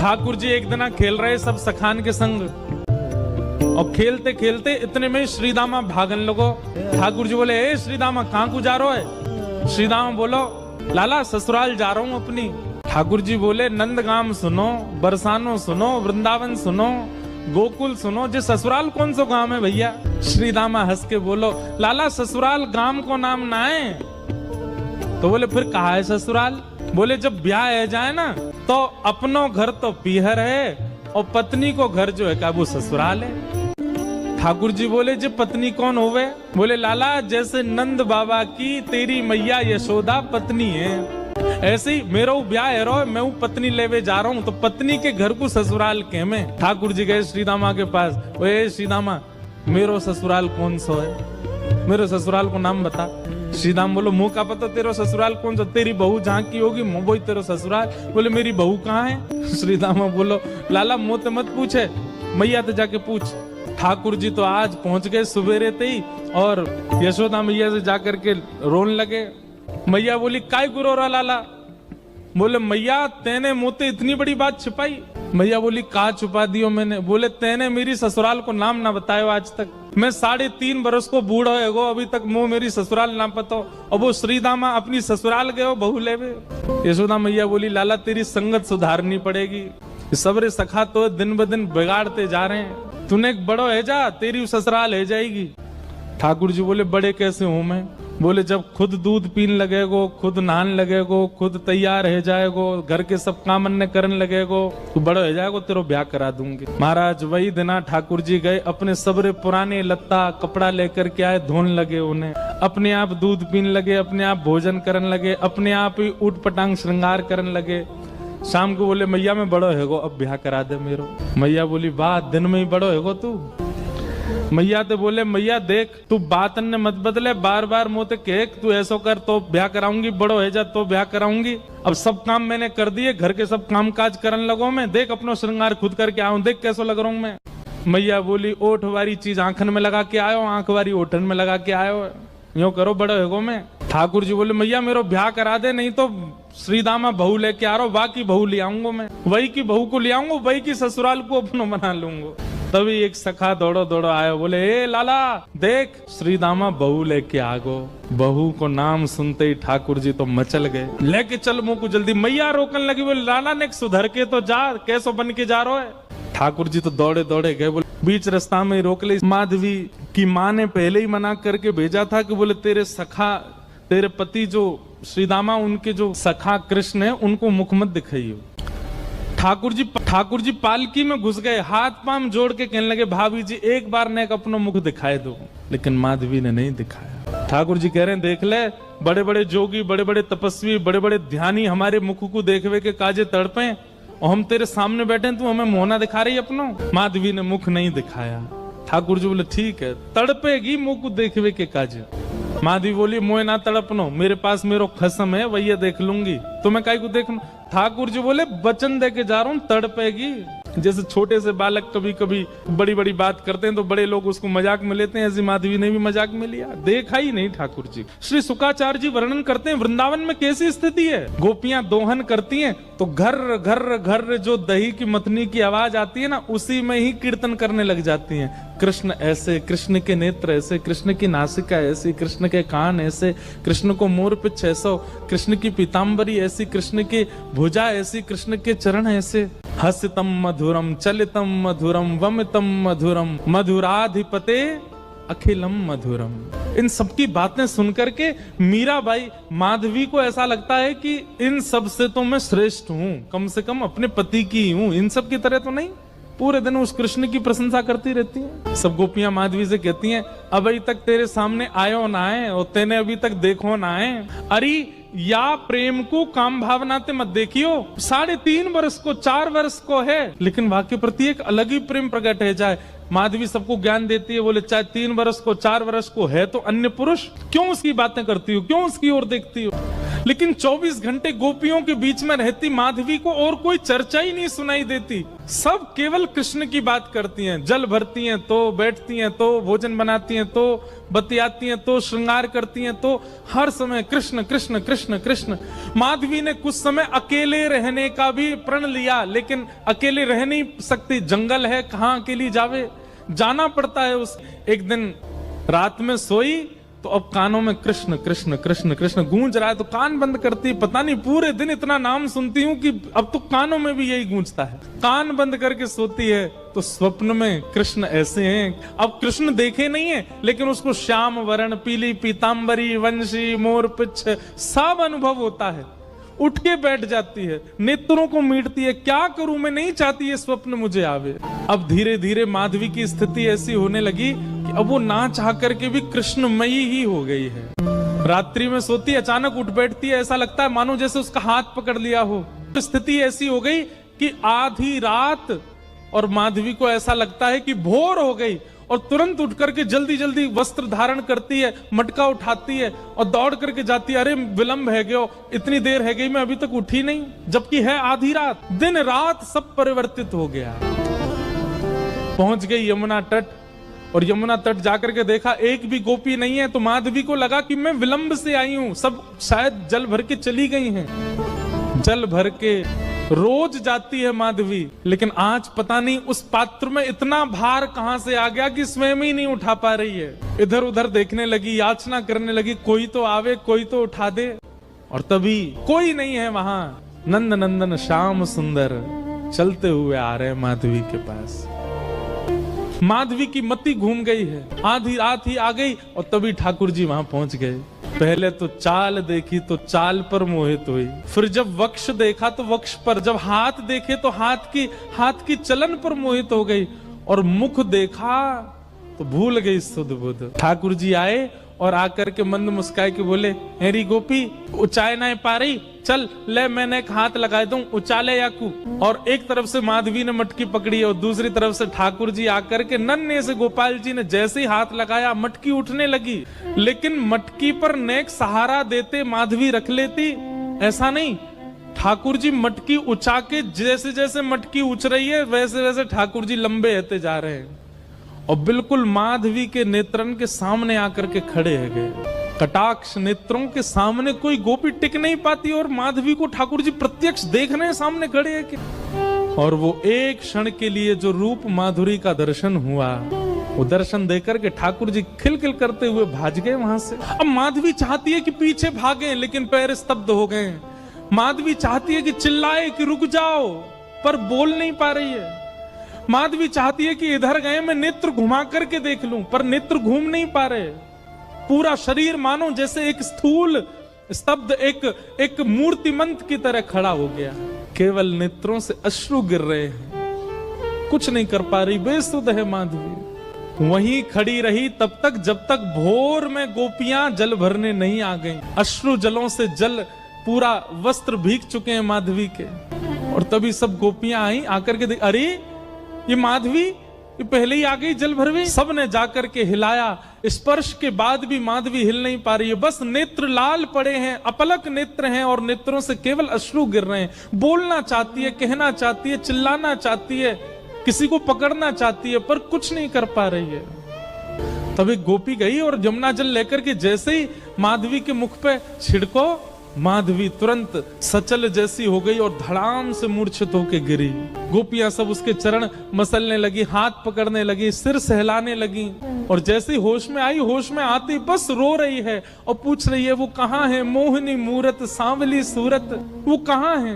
ठाकुर जी एक दिन खेल रहे सब सखान के संग, और खेलते खेलते इतने में श्रीदामा भागन लगो। ठाकुर जी बोले, ए श्रीदामा कहाँ को जा रहे है? श्रीदामा बोलो, लाला ससुराल जा रहा हूँ अपनी। ठाकुर जी बोले, नंदगाम सुनो, बरसानो सुनो, वृंदावन सुनो, गोकुल सुनो, जे ससुराल कौन सा गांव है भैया? श्रीदामा हंस के बोलो, लाला ससुराल गांव को नाम ना है। तो बोले, फिर कहा है ससुराल? बोले, जब ब्याह है जाए ना तो अपनो घर तो पीहर है और पत्नी को घर जो है का वो ससुराल है। ठाकुर जी बोले, जे पत्नी कौन होवे? बोले, लाला जैसे नंद बाबा की तेरी मैया यशोदा पत्नी है, ऐसे ही मेरा ब्याह है रो, मैं पत्नी लेवे जा रहा हूँ, तो पत्नी के घर को ससुराल के में। ठाकुर जी गए श्रीदामा के पास, ओए श्रीदामा मेरो ससुराल कौन सा है? मेरे ससुराल को नाम बता। श्रीदाम बोलो, मुंह का पता तेरा ससुराल कौन सा? तेरी बहू जहाँ की होगी मुंह वही तेरा ससुराल। बोले, मेरी बहू कहाँ है? श्रीदामा बोलो, लाला मुँह तो मत पूछे, मैया तो जाके पूछ। ठाकुर जी तो आज पहुंच गए सुबेरे ते ही, और यशोदा मैया से जाकर के रोन लगे। मैया बोली, काय गुरो रहा लाला? बोले, मैया तेने मुझे इतनी बड़ी बात छिपाई। मैया बोली, कहा छुपा दियो मैंने? बोले, तेने मेरी ससुराल को नाम ना बतायो आज तक। मैं 3.5 बरस को बूढ़ा है अभी तक मुँह मेरी ससुराल ना पता, और वो श्रीदामा अपनी ससुराल गए बहू लेवे। यशोदा मैया बोली, लाला तेरी संगत सुधारनी पड़ेगी, सबरे सखा तो दिन ब दिन बिगाड़ते जा रहे हैं, तूने एक बड़ो है जा, तेरी ससुराल है जाएगी। ठाकुर जी बोले, बड़े कैसे हूं मैं? बोले, जब खुद दूध पीन लगेगो, खुद नहान लगेगो, खुद तैयार है जाएगो, घर के सब काम अन्य करने लगेगो, तू बड़ो है जाएगो, तेरो ब्याह करा दूंगी। महाराज वही दिना ठाकुर जी गए, अपने सबरे पुराने लत्ता कपड़ा लेकर के आए, धोन लगे उन्हें, अपने आप दूध पीन लगे, अपने आप भोजन करने लगे, अपने आप ही उठ पटांग श्रृंगार करने लगे। शाम को बोले, मैया मैं बड़ो है गो, अब ब्याह करा दे मेरो। मैया बोली, वाह दिन में ही बड़ो है गो तू। मैया तो बोले, मैया देख तू बात ने मत बदले, बार बार मोते कह तू ऐसा कर तो ब्याह कराऊंगी, बड़ो है जा तो ब्याह कराऊंगी। अब सब काम मैंने कर दिए, घर के सब काम काज करने लगो मैं, देख अपना श्रृंगार खुद करके आऊं, देख कैसा लग रहा हूं मैं। मैया बोली, ओठ वारी चीज आंखन में लगा के आयो, आंख वारी ओठन में लगा के आयो, यूं करो बड़ो है गो मैं। ठाकुर जी बोले, मैया मेरो ब्याह करा दे, नहीं तो श्रीदामा बहू लेके आ रहा हूं, बाकी बहू ले आऊंगा मैं, वही की बहू को ले आऊंगा, वही की ससुराल को अपनो बना लूंगा। तभी एक सखा दौड़ो दौड़ो आयो, बोले, ए लाला देख श्रीदामा बहू लेके आ गो। बहू को नाम सुनते ही ठाकुर जी तो मचल गए, लेके चल मुंह को जल्दी। मैया रोकन लगी, बोले, लाला ने सुधर के तो जा, कैसो बन के जा रहा है? ठाकुर जी तो दौड़े दौड़े गए, बोले बीच रास्ता में रोक ले। माधवी की माँ ने पहले ही मना करके भेजा था कि बोले तेरे सखा, तेरे पति जो श्रीदामा, उनके जो सखा कृष्ण है, उनको मुख मत दिखाइयो। ठाकुर जी पालकी में घुस गए, हाथ पांव जोड़ के कहने लगे, भाभी जी एक बार ने अपना मुख दिखाए दो, लेकिन माधवी ने नहीं दिखाया। ठाकुर जी कह रहे हैं, देख ले बड़े बड़े जोगी, बड़े बड़े तपस्वी, बड़े बड़े ध्यानी हमारे मुख को देखवे के काजे तड़पे, और हम तेरे सामने बैठे, तू हमें मोहना दिखा रही अपनो। माधवी ने मुख नहीं दिखाया। ठाकुर जी बोले, ठीक है, तड़पेगी मुख को देखवे के काजे। माधवी बोली, मोए ना तड़पनो, मेरे पास मेरो खसम है, वही देख लूंगी, तो मैं काई को देखूं? ठाकुर जी बोले, वचन दे के जा रहा हूं, तड़पेगी। जैसे छोटे से बालक कभी कभी बड़ी बड़ी बात करते हैं तो बड़े लोग उसको मजाक में लेते हैं, ऐसी माधवी ने भी मजाक में लिया, देखा ही नहीं ठाकुर जी। श्री शुकाचार्य जी वर्णन करते हैं, वृंदावन में कैसी स्थिति है, गोपियां दोहन करती हैं तो घर घर घर जो दही की मथनी की आवाज आती है ना, उसी में ही कीर्तन करने लग जाती हैं। कृष्ण ऐसे, कृष्ण के नेत्र ऐसे, कृष्ण की नासिका ऐसी, कृष्ण के कान ऐसे, कृष्ण को मोर पिछ ऐसा, कृष्ण की पीताम्बरी ऐसी, कृष्ण की भुजा ऐसी, कृष्ण के चरण ऐसे। हसितम मधुरम, चलितम मधुरम, वमितम मधुरम, मधुराधिपते अखिलम मधुरम। इन सबकी बातें सुनकर के मीराबाई, माधवी को ऐसा लगता है कि इन सब से तो मैं श्रेष्ठ हूँ, कम से कम अपने पति की हूँ, इन सब की तरह तो नहीं। पूरे दिन उस कृष्ण की प्रशंसा करती रहती हैं। सब गोपियां माधवी से कहती हैं, अभी तक तेरे सामने आयो ना है, और तेने अभी तक देखो ना है। अरे या प्रेम को काम भावना ते मत देखियो, 3.5 वर्ष को 4 वर्ष को है, लेकिन वहां के प्रति एक अलग ही प्रेम प्रकट है जाए। माधवी सबको ज्ञान देती है, बोले चाहे 3 वर्ष को 4 वर्ष को है तो अन्य पुरुष, क्यों उसकी बातें करती हो, क्यों उसकी ओर देखती हो? लेकिन 24 घंटे गोपियों के बीच में रहती माधवी को और कोई चर्चा ही नहीं सुनाई देती। सब केवल कृष्ण की बात करती हैं, जल भरती हैं तो, बैठती हैं तो, भोजन बनाती हैं तो, बतियाती हैं तो, श्रृंगार करती हैं तो, हर समय कृष्ण कृष्ण कृष्ण कृष्ण। माधवी ने कुछ समय अकेले रहने का भी प्रण लिया, लेकिन अकेले रह नहीं सकती, जंगल है, कहां अकेली जावे, जाना पड़ता है। उस एक दिन रात में सोई तो अब कानों में कृष्ण कृष्ण कृष्ण कृष्ण गूंज रहा है, तो कान बंद करती, पता नहीं पूरे दिन इतना नाम सुनती हूं कि अब तो कानों में भी यही गूंजता है। कान बंद करके सोती है तो स्वप्न में कृष्ण ऐसे हैं। अब कृष्ण देखे नहीं है, लेकिन उसको श्याम वर्ण, पीली पीतांबरी, वंशी, मोर पिच्छ सब अनुभव होता है। उठ के बैठ जाती है, नेत्रों को मीटती है, क्या करूं मैं, नहीं चाहती ये स्वप्न मुझे आवे। अब धीरे धीरे माधवी की स्थिति ऐसी होने लगी कि अब वो ना चाह करके भी कृष्णमयी ही हो गई है। रात्रि में सोती, अचानक उठ बैठती है, ऐसा लगता है मानो जैसे उसका हाथ पकड़ लिया हो। स्थिति ऐसी हो गई कि आधी रात और माधवी को ऐसा लगता है कि भोर हो गई, और तुरंत उठ करके जल्दी जल्दी वस्त्र धारण करती है, मटका उठाती है और दौड़ करके जाती है। अरे विलंब है गयो, इतनी देर है गई, मैं अभी तक उठी नहीं, जबकि है आधी रात। दिन रात सब परिवर्तित हो गया। पहुंच गई यमुना तट, और यमुना तट जाकर के देखा एक भी गोपी नहीं है, तो माधवी को लगा कि मैं विलंब से आई हूं, सब शायद जल भर के चली गई हैं। जल भर के रोज जाती है माधवी, लेकिन आज पता नहीं उस पात्र में इतना भार कहां से आ गया कि स्वयं ही नहीं उठा पा रही है। इधर उधर देखने लगी, याचना करने लगी, कोई तो आवे, कोई तो उठा दे, और तभी कोई नहीं है वहां। नंद नंदन श्याम सुंदर चलते हुए आ रहे माधवी के पास। माधवी की मति घूम गई है, आधी रात ही आ गई, और तभी ठाकुर जी वहां पहुंच गए। पहले तो चाल देखी तो चाल पर मोहित हुई, फिर जब वक्ष देखा तो वक्ष पर, जब हाथ देखे तो हाथ की चलन पर मोहित हो गई, और मुख देखा तो भूल गई सुध बुध। ठाकुर जी आए और आकर के मंद मुस्काए के बोले, हेरी गोपी उचाए ना पा रही, चल ले मैंने एक हाथ लगा दूं, उचाले याकू। और एक तरफ से माधवी ने मटकी पकड़ी और दूसरी तरफ से ठाकुर जी आकर के नन्हे से गोपाल जी ने जैसे ही हाथ लगाया मटकी उठने लगी, लेकिन मटकी पर नेक सहारा देते माधवी रख लेती, ऐसा नहीं। ठाकुर जी मटकी उचा के, जैसे जैसे मटकी उछ रही है वैसे वैसे ठाकुर जी लंबे होते जा रहे हैं, और बिल्कुल माधवी के नेत्रन के सामने आकर के खड़े है गए। कटाक्ष नेत्रों के सामने कोई गोपी टिक नहीं पाती, और माधवी को ठाकुर जी प्रत्यक्ष देख रहे हैं, सामने खड़े हैं कि। और वो एक क्षण के लिए जो रूप माधुरी का दर्शन हुआ, वो दर्शन देकर के ठाकुर जी खिलखिल करते हुए भाग गए वहां से। अब माधवी चाहती है कि पीछे भागे, लेकिन पैर स्तब्ध हो गए। माधवी चाहती है कि चिल्लाए कि रुक जाओ, पर बोल नहीं पा रही है। माधवी चाहती है कि इधर गए मैं नेत्र घुमा करके देख लूं, पर नेत्र घूम नहीं पा रहे। पूरा शरीर मानो जैसे एक स्थूल स्तब्ध एक मूर्तिमंत की तरह खड़ा हो गया। केवल नेत्रों से अश्रु गिर रहे हैं, कुछ नहीं कर पा रही, बेसुध है माधवी। वहीं खड़ी रही तब तक जब तक भोर में गोपियां जल भरने नहीं आ गईं। अश्रु जलों से जल पूरा वस्त्र भीग चुके हैं माधवी के, और तभी सब गोपियां आई, आकर के अरे ये माधवी ये पहले ही आ गई जल भरवे। सब ने जाकर के हिलाया, स्पर्श के बाद भी माधवी हिल नहीं पा रही है, बस नेत्र लाल पड़े हैं, अपलक नेत्र हैं, और नेत्रों से केवल अश्रु गिर रहे हैं। बोलना चाहती है, कहना चाहती है, चिल्लाना चाहती है, किसी को पकड़ना चाहती है, पर कुछ नहीं कर पा रही है। तब एक गोपी गई और यमुना जल लेकर के जैसे ही माधवी के मुख पे छिड़को, माधवी तुरंत सचल जैसी हो गई और धड़ाम से मूर्छित होकर गिरी। गोपियां सब उसके चरण मसलने लगी, हाथ पकड़ने लगी, सिर सहलाने लगी, और जैसे होश में आई, होश में आती बस रो रही है और पूछ रही है वो कहाँ है, मोहिनी मूरत सांवली सूरत, वो कहाँ है।